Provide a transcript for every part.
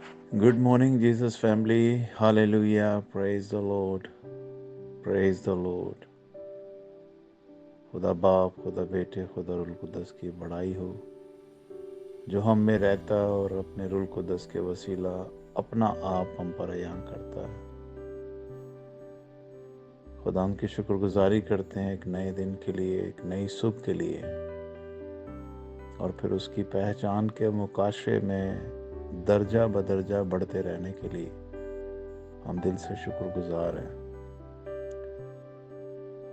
Good morning, Jesus family. Hallelujah. Praise the Lord. Praise the Lord. खुदा बाप, खुदा बेटे, खुदा रुल कुदस की बड़ाई हो, जो हम में रहता है और अपने रुल कुदस के वसीला अपना आप हम पर अयान करता है। खुदा हम की शुक्रगुजारी करते हैं एक नए दिन के लिए, एक नई सुबह के लिए, और फिर उसकी पहचान के मुकाशे में दर्जा बदर्जा बढ़ते रहने के लिए हम दिल से शुक्रगुजार हैं।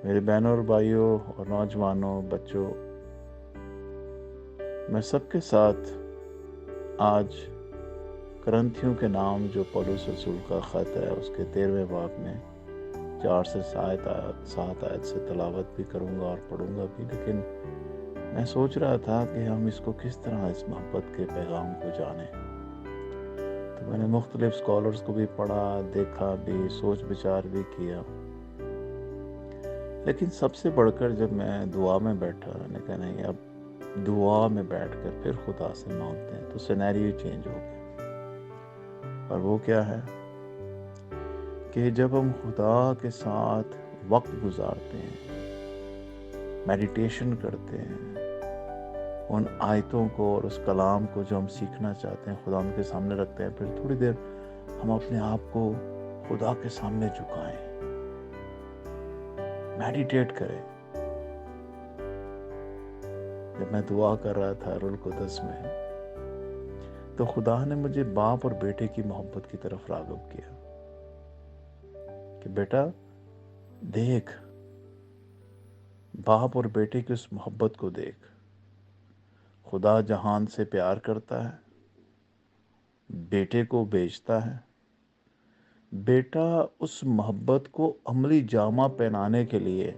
मेरे बहनों और भाइयों और नौजवानों, बच्चों, मैं सबके साथ आज करंथियों के नाम जो पौलुस रसूल का ख़त है उसके 13वें बाब में 4 से 7 आयत से तलावत भी करूँगा और पढ़ूँगा भी। लेकिन मैं सोच रहा था कि हम इसको किस तरह इस मोहब्बत के पैगाम को जानें। तो मैंने मुख्तलिफ स्कॉलर्स को भी पढ़ा, देखा भी, सोच विचार भी किया। लेकिन सबसे बढ़कर जब मैं दुआ में बैठा, मैंने कहा नहीं, अब दुआ में बैठकर फिर खुदा से मांगते हैं, तो सिनेरियो चेंज हो गया। और वो क्या है कि जब हम खुदा के साथ वक्त गुजारते हैं, मेडिटेशन करते हैं, उन आयतों को और उस कलाम को जो हम सीखना चाहते हैं खुदा के सामने रखते हैं, फिर थोड़ी देर हम अपने आप को खुदा के सामने झुकाएं, मेडिटेट करें। जब मैं दुआ कर रहा था रुल कुदस में, तो खुदा ने मुझे बाप और बेटे की मोहब्बत की तरफ राग़िब किया कि बेटा देख, बाप और बेटे की उस मोहब्बत को देख। खुदा जहान से प्यार करता है, बेटे को भेजता है, बेटा उस मोहब्बत को अमली जामा पहनाने के लिए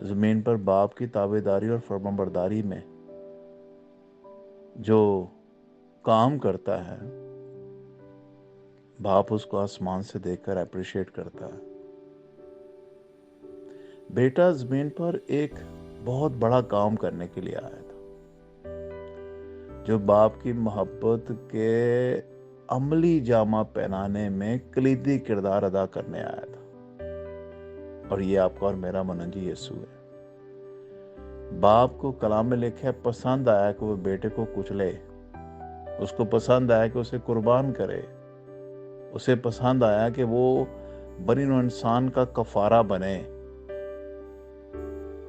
ज़मीन पर बाप की ताबेदारी और फरमाबरदारी में जो काम करता है, बाप उसको आसमान से देखकर अप्रिशिएट करता है। बेटा ज़मीन पर एक बहुत बड़ा काम करने के लिए आया था, जो बाप की मोहब्बत के अमली जामा पहनाने में कलीदी किरदार अदा करने आया था। और ये आपका और मेरा मनंजी यीशु है। बाप को कलाम में लिखा है, पसंद आया कि वो बेटे को कुचले, उसको पसंद आया कि उसे कुर्बान करे, उसे पसंद आया कि वो बनी नौं इंसान का कफारा बने।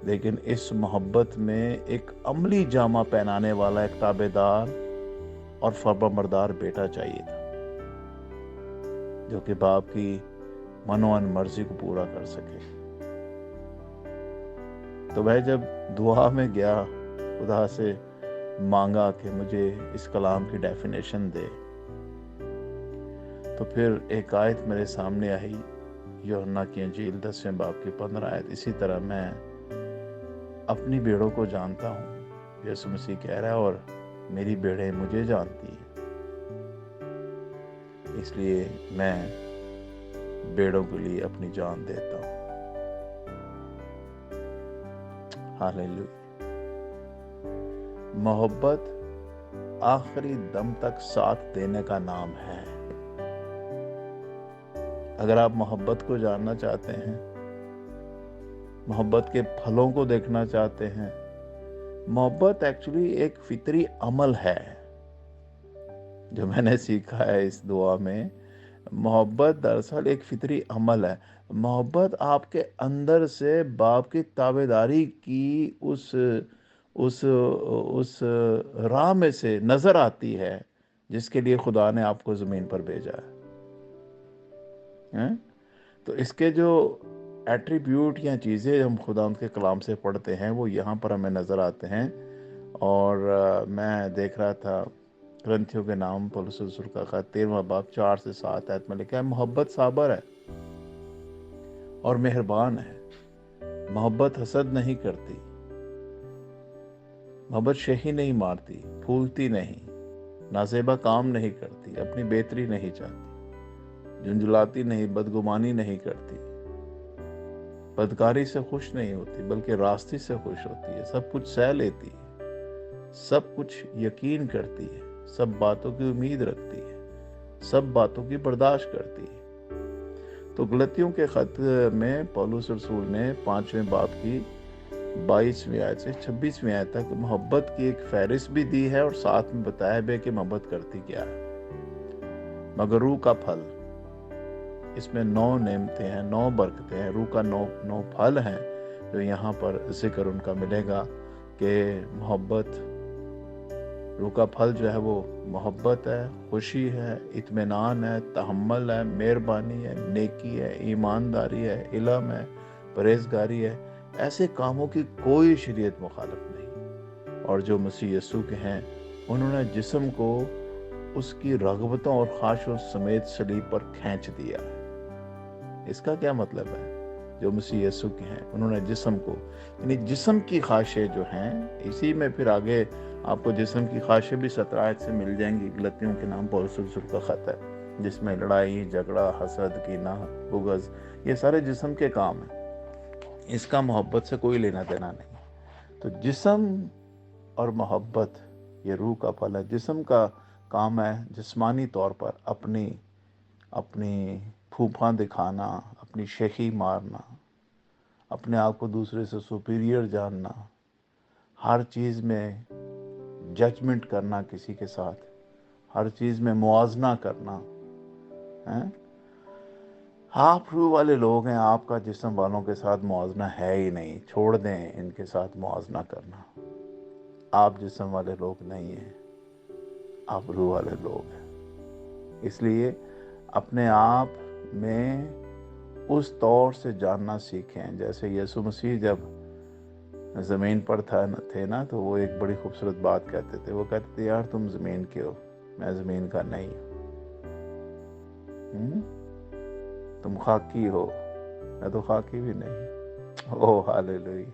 लेकिन इस मोहब्बत में एक अमली जामा पहनाने वाला, एक ताबेदार और फरमाबरदार बेटा चाहिए था, जो कि बाप की मनोअन मर्जी को पूरा कर सके। तो मैं जब दुआ में गया, खुदा से मांगा कि मुझे इस कलाम की डेफिनेशन दे, तो फिर एक आयत मेरे सामने आई, यूहन्ना की इंजील 10वें बाब की 15 आयत। इसी तरह मैं अपनी भेड़ों को जानता हूँ, यीशु मसीह कह रहा है, और मेरी भेड़ें मुझे जानती है, इसलिए मैं भेड़ों के लिए अपनी जान देता हूँ। हालेलुया। मोहब्बत आखिरी दम तक साथ देने का नाम है। अगर आप मोहब्बत को जानना चाहते हैं, मोहब्बत के फलों को देखना चाहते हैं, मोहब्बत एक्चुअली एक फितरी अमल है। जो मैंने सीखा है इस दुआ में, मोहब्बत दरअसल एक फितरी अमल है। मोहब्बत आपके अंदर से बाप की ताबेदारी की उस राह में से नजर आती है जिसके लिए खुदा ने आपको जमीन पर भेजा है। तो इसके जो एट्रीब्यूट या चीज़ें हम खुदा के कलाम से पढ़ते हैं, वो यहाँ पर हमें नज़र आते हैं। और मैं देख रहा था करंथियों के नाम पौलुस रसूल का खत 13वां बाब 4 से 7 आयत में लिखा है, मोहब्बत साबर है और मेहरबान है, मोहब्बत हसद नहीं करती, मोहब्बत शही नहीं मारती, फूलती नहीं, नाजेबा काम नहीं करती, अपनी बेहतरी नहीं चाहती, झुंझलाती नहीं, बदगुमानी नहीं करती, बदकारी से खुश नहीं होती बल्कि रास्ते से खुश होती है, सब कुछ सह लेती है, सब कुछ यकीन करती है, सब बातों की उम्मीद रखती है, सब बातों की बर्दाश्त करती है। तो गलतियों के खत में पौलुस रसूल ने 5वें बाब की 22वीं आयत से 26वीं आयत तक मोहब्बत की एक फहरिस्त भी दी है और साथ में बताया भी कि मोहब्बत करती क्या है। मगर रूह का फल, इसमें 9 नेमतें हैं, 9 बरकतें हैं, रूह का 9 फल हैं जो यहाँ पर जिक्र उनका मिलेगा कि मोहब्बत, रूह का फल जो है वो मोहब्बत है, खुशी है, इत्मीनान है, तहम्मुल है, मेहरबानी है, नेकी है, ईमानदारी है, इल्म है, परहेजगारी है। ऐसे कामों की कोई शरीयत मुखालिफ नहीं। और जो मसीह यीशु के हैं उन्होंने जिस्म को उसकी रग़बतों और ख्वाहिशों समेत सलीब पर खींच दिया। इसका क्या मतलब है? जो मसीह यीशु के हैं उन्होंने जिस्म को, यानी जिस्म की ख्वाहिशें जो हैं, इसी में फिर आगे आपको जिस्म की ख्वाहिशें भी 17 आयत से मिल जाएंगी। गलतियों के नाम पौलुस रसूल का खत है जिसमें लड़ाई, झगड़ा, हसद, कीना, बुग़्ज़, ये सारे जिस्म के काम हैं। इसका मोहब्बत से कोई लेना देना नहीं। तो जिस्म और मोहब्बत ये रूह का फल है। जिस्म का काम है जिस्मानी तौर पर अपनी फूफा दिखाना, अपनी शेखी मारना, अपने आप को दूसरे से सुपीरियर जानना, हर चीज़ में जजमेंट करना किसी के साथ, हर चीज़ में मुआजना करना है। आप रूह वाले लोग हैं, आपका जिस्म वालों के साथ मुआजना है ही नहीं। छोड़ दें इनके साथ मुआजना करना। आप जिस्म वाले लोग नहीं हैं, आप रूह वाले लोग हैं। इसलिए अपने आप में उस तौर से जानना सीखें जैसे यीशु मसीह जब ज़मीन पर थे ना, तो वो एक बड़ी खूबसूरत बात कहते थे। वो कहते थे, यार तुम ज़मीन के हो, मैं ज़मीन का नहीं हूँ। तुम खाकी हो, मैं तो खाकी भी नहीं। Oh hallelujah.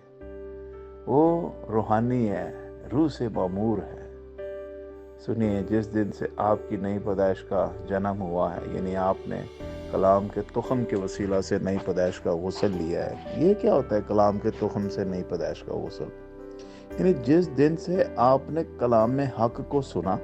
वो रूहानी है, रूह से मामूर है। सुनिए, जिस दिन से आपकी नई पैदाइश का जन्म हुआ है, यानी आपने कलाम के तुखम के वसीला से नई पैदाइश का गुस्ल लिया है। ये क्या होता है कलाम के तुखम से नई पैदाइश का गुस्ल? यानी जिस दिन से आपने कलाम में हक को सुना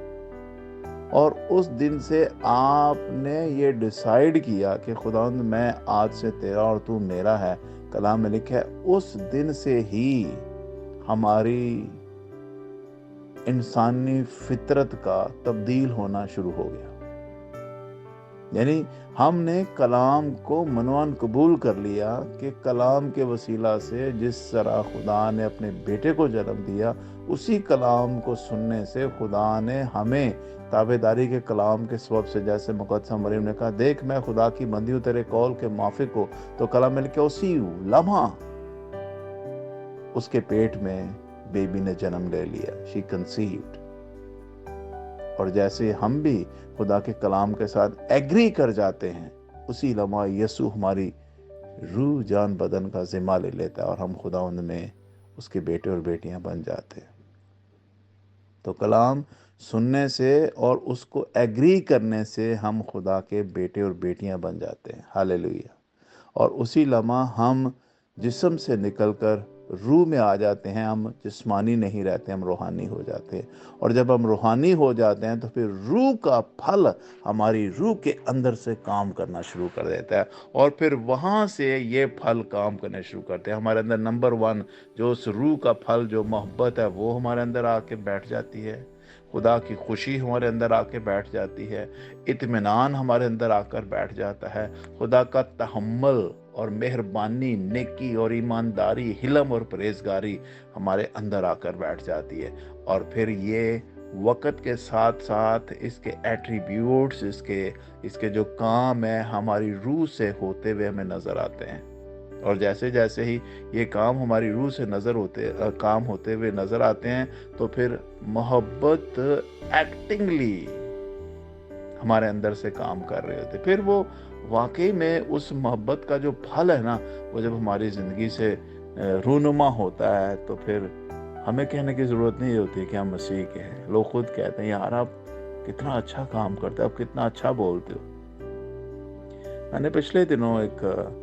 और उस दिन से आपने ये डिसाइड किया कि खुदावंद मैं आज से तेरा और तू मेरा है, कलाम में लिखा है, उस दिन से ही हमारी इंसानी फितरत का तब्दील होना शुरू हो गया। यानी हमने कलाम को मनवान कबूल कर लिया कि कलाम के वसीला से जिस तरह खुदा ने अपने बेटे को जन्म दिया, उसी कलाम को सुनने से खुदा ने हमें ताबेदारी के कलाम के सबब से, जैसे मुक़द्दसा मरियम ने कहा, देख मैं खुदा की बंदी हूँ, तेरे कौल के माफिक हो, तो कलाम मिल के उसी लम्हा उसके पेट में बेबी ने जन्म ले लिया, शी कंसीव्ड। और जैसे हम भी खुदा के कलाम के साथ एग्री कर जाते हैं, उसी लम्हा यीशु हमारी रूह जान बदन का जिम्मा ले लेता है और हम खुदावंद में उसके बेटे और बेटियां बन जाते हैं। तो कलाम सुनने से और उसको एग्री करने से हम खुदा के बेटे और बेटियां बन जाते हैं। हालेलुया। और उसी लम्हा हम जिस्म से निकलकर रूह में आ जाते हैं। हम जिस्मानी नहीं रहते, हम रूहानी हो जाते हैं। और जब हम रूहानी हो जाते हैं तो फिर रूह का फल हमारी रूह के अंदर से काम करना शुरू कर देता है और फिर वहाँ से ये फल काम करने शुरू करते हैं। हमारे अंदर नंबर 1 जो उस रूह का फल जो मोहब्बत है वो हमारे अंदर आके बैठ जाती है। खुदा की खुशी हमारे अंदर आके बैठ जाती है। इत्मीनान हमारे अंदर आकर बैठ जाता है। खुदा का तहम्मुल और मेहरबानी, नेकी और ईमानदारी, हिलम और परहेजगारी हमारे अंदर आकर बैठ जाती है। और फिर ये वक़्त के साथ साथ इसके एट्रीब्यूट्स, इसके जो काम है हमारी रूह से होते हुए हमें नज़र आते हैं। और जैसे जैसे ही ये काम हमारी रूह से काम होते हुए नज़र आते हैं, तो फिर मोहब्बत एक्टिंगली हमारे अंदर से काम कर रहे होते। फिर वो वाकई में उस मोहब्बत का जो फल है ना, वो जब हमारी ज़िंदगी से रूनुमा होता है, तो फिर हमें कहने की ज़रूरत नहीं होती कि हम मसीह के हैं। लोग खुद कहते हैं, यार आप कितना अच्छा काम करते हो, आप कितना अच्छा बोलते हो। मैंने पिछले दिनों एक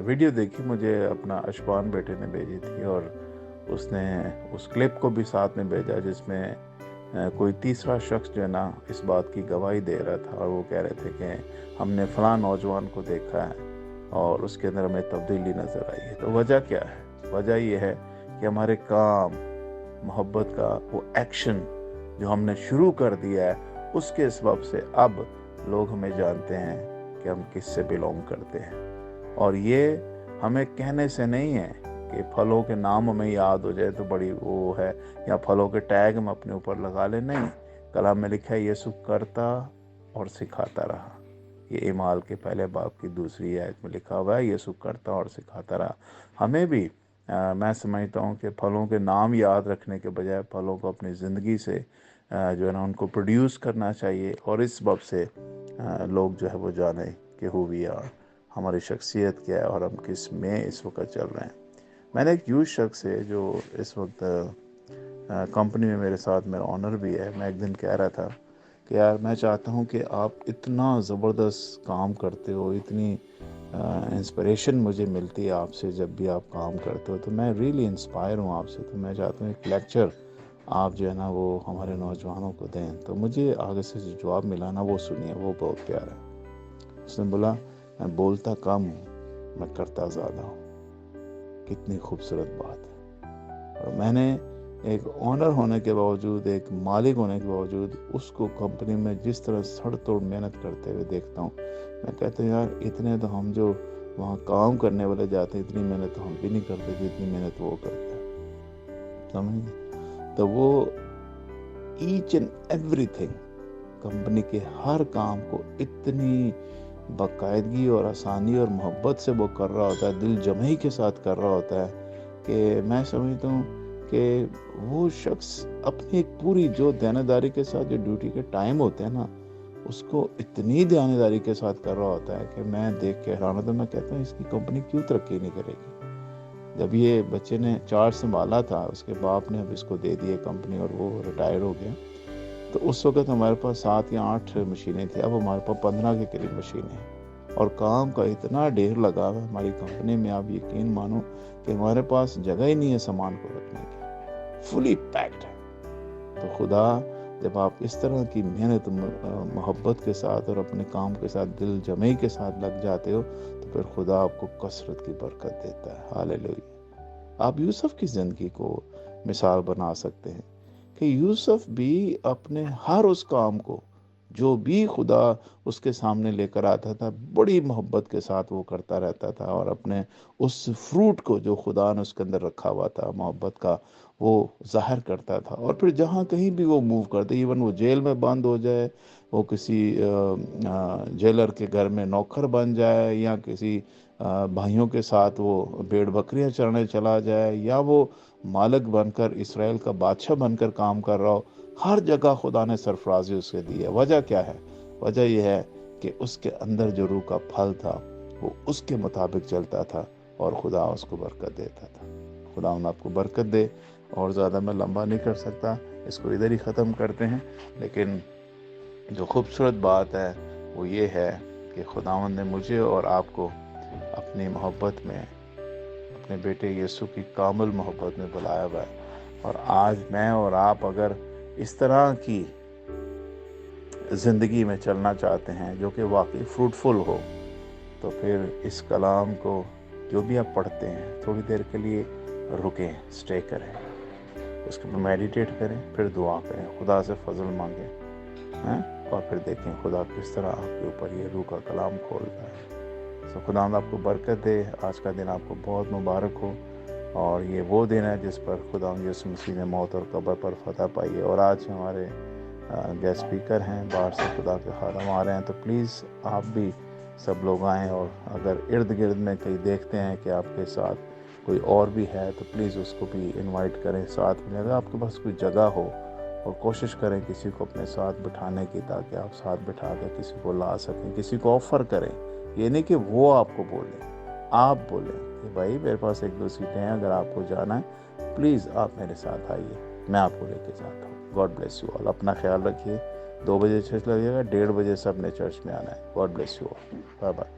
वीडियो देखी, मुझे अपना अशबान बेटे ने भेजी थी और उसने उस क्लिप को भी साथ में भेजा जिसमें कोई तीसरा शख्स जो है ना इस बात की गवाही दे रहा था और वो कह रहे थे कि हमने फलां नौजवान को देखा है और उसके अंदर हमें तब्दीली नज़र आई है। तो वजह क्या है? वजह ये है कि हमारे काम, मोहब्बत का वो एक्शन जो हमने शुरू कर दिया है, उसके सबब से अब लोग हमें जानते हैं कि हम किस से बिलोंग करते हैं। और ये हमें कहने से नहीं है कि फलों के नाम हमें याद हो जाए तो बड़ी वो है, या फलों के टैग हम अपने ऊपर लगा ले, नहीं। कलाम में लिखा है यीशु करता और सिखाता रहा। ये इमाल के पहले बाब की दूसरी आयत में लिखा हुआ है, यीशु करता और सिखाता रहा। हमें भी मैं समझता हूँ कि फलों के नाम याद रखने के बजाय फलों को अपनी ज़िंदगी से जो है ना उनको प्रोड्यूस करना चाहिए, और इस सबब से लोग जो है वो जाने कि हु वी आर, हमारी शख्सियत क्या है और हम किस में इस वक्त चल रहे हैं। मैंने एक यूथ शख्स है जो इस वक्त कंपनी में मेरे साथ, मेरा ऑनर भी है, मैं एक दिन कह रहा था कि यार मैं चाहता हूँ कि आप इतना ज़बरदस्त काम करते हो, इतनी इंस्पिरेशन मुझे मिलती है आपसे जब भी आप काम करते हो, तो मैं रियली इंस्पायर हूँ आपसे। तो मैं चाहता हूँ एक लेक्चर आप जो है ना वो हमारे नौजवानों को दें। तो मुझे आगे से जो जवाब मिला ना वो सुनिए, वो बहुत प्यारा है। उसने बोला मैं बोलता कम हूँ, मैं करता ज़्यादा हूँ। कितनी खूबसूरत बात है। और मैंने एक ऑनर होने के बावजूद, एक मालिक होने के बावजूद उसको कंपनी में जिस तरह सड़ तोड़ मेहनत करते हुए देखता हूँ, मैं कहता हूँ यार इतने तो हम जो वहाँ काम करने वाले जाते हैं, इतनी मेहनत तो हम भी नहीं करते जितनी मेहनत वो करते हैं। समझ? तो वो ईच एंड एवरीथिंग, कंपनी के हर काम को इतनी बाकायदगी और आसानी और मोहब्बत से वो कर रहा होता है, दिल जमई के साथ कर रहा होता है कि मैं समझता हूँ कि वो शख्स अपनी एक पूरी जो देनदारी के साथ जो ड्यूटी के टाइम होते हैं ना, उसको इतनी देनदारी के साथ कर रहा होता है कि मैं देख के हैरान होता हूँ। मैं कहता हूँ इसकी कंपनी क्यों तरक्की नहीं करेगी। जब ये बच्चे ने चार्ज संभाला था, उसके बाप ने अब इसको दे दिए कंपनी और वो रिटायर हो गया, तो उस वक्त हमारे पास 7 या 8 मशीनें थी, अब हमारे पास 15 के करीब मशीनें हैं और काम का इतना ढेर लगा हुआ हमारी कंपनी में, आप यकीन मानो कि हमारे पास जगह ही नहीं है सामान को रखने की, फुली पैक्ड है। तो खुदा जब आप इस तरह की मेहनत, मोहब्बत के साथ और अपने काम के साथ दिल जमे के साथ लग जाते हो, तो फिर खुदा आपको कसरत की बरकत देता है। हालेलुया। आप यूसुफ की ज़िंदगी को मिसाल बना सकते हैं कि यूसुफ भी अपने हर उस काम को जो भी खुदा उसके सामने लेकर आता था, बड़ी मोहब्बत के साथ वो करता रहता था और अपने उस फ्रूट को जो खुदा ने उसके अंदर रखा हुआ था, मोहब्बत का, वो जाहिर करता था। और फिर जहाँ कहीं भी वो मूव करते, इवन वो जेल में बंद हो जाए, वो किसी जेलर के घर में नौकर बन जाए, या किसी भाइयों के साथ वो भेड़ बकरियां चरने चला जाए, या वो मालिक बनकर इसराइल का बादशाह बनकर काम कर रहा हो, हर जगह खुदा ने सरफराजी उसे दी है। वजह क्या है? वजह यह है कि उसके अंदर जो रूह का फल था वो उसके मुताबिक चलता था और खुदा उसको बरकत देता था। खुदा उन आपको बरकत दे। और ज़्यादा मैं लंबा नहीं कर सकता, इसको इधर ही ख़त्म करते हैं। लेकिन जो खूबसूरत बात है वो ये है कि खुदावंद ने मुझे और आपको अपनी मोहब्बत में, अपने बेटे यीशु की कामिल मोहब्बत में बुलाया हुआ है। और आज मैं और आप अगर इस तरह की ज़िंदगी में चलना चाहते हैं जो कि वाकई फ्रूटफुल हो, तो फिर इस कलाम को जो भी आप पढ़ते हैं थोड़ी देर के लिए रुकें, स्टे करें, उसके ऊपर मेडिटेट करें, फिर दुआ करें, खुदा से फजल मांगें, हैं, और फिर देखें खुदा किस तरह आपके ऊपर ये रूह का कलाम खोलता है। तो खुदा आपको बरकत दे। आज का दिन आपको बहुत मुबारक हो, और ये वो दिन है जिस पर खुदा यीशु मसीह ने मौत और कब्र पर फतह पाई है। और आज हमारे गेस्ट स्पीकर हैं, बाहर से खुदा के खादम आ रहे हैं, तो प्लीज़ आप भी सब लोग आएँ। और अगर इर्द गिर्द में कहीं देखते हैं कि आपके साथ कोई और भी है, तो प्लीज़ उसको भी इनवाइट करें साथ में। अगर आपके पास कोई जगह हो, और कोशिश करें किसी को अपने साथ बिठाने की, ताकि आप साथ बिठा के किसी को ला सकें, किसी को ऑफ़र करें। ये नहीं कि वो आपको बोले, आप बोलें कि भाई मेरे पास 1-2 सीटें हैं, अगर आपको जाना है प्लीज़ आप मेरे साथ आइए, मैं आपको लेके जाता हूँ। God bless you all. अपना ख्याल रखिए। 2 बजे चर्च लगेगा, 1:30 बजे सब ने चर्च में आना है। God bless you all. Bye bye.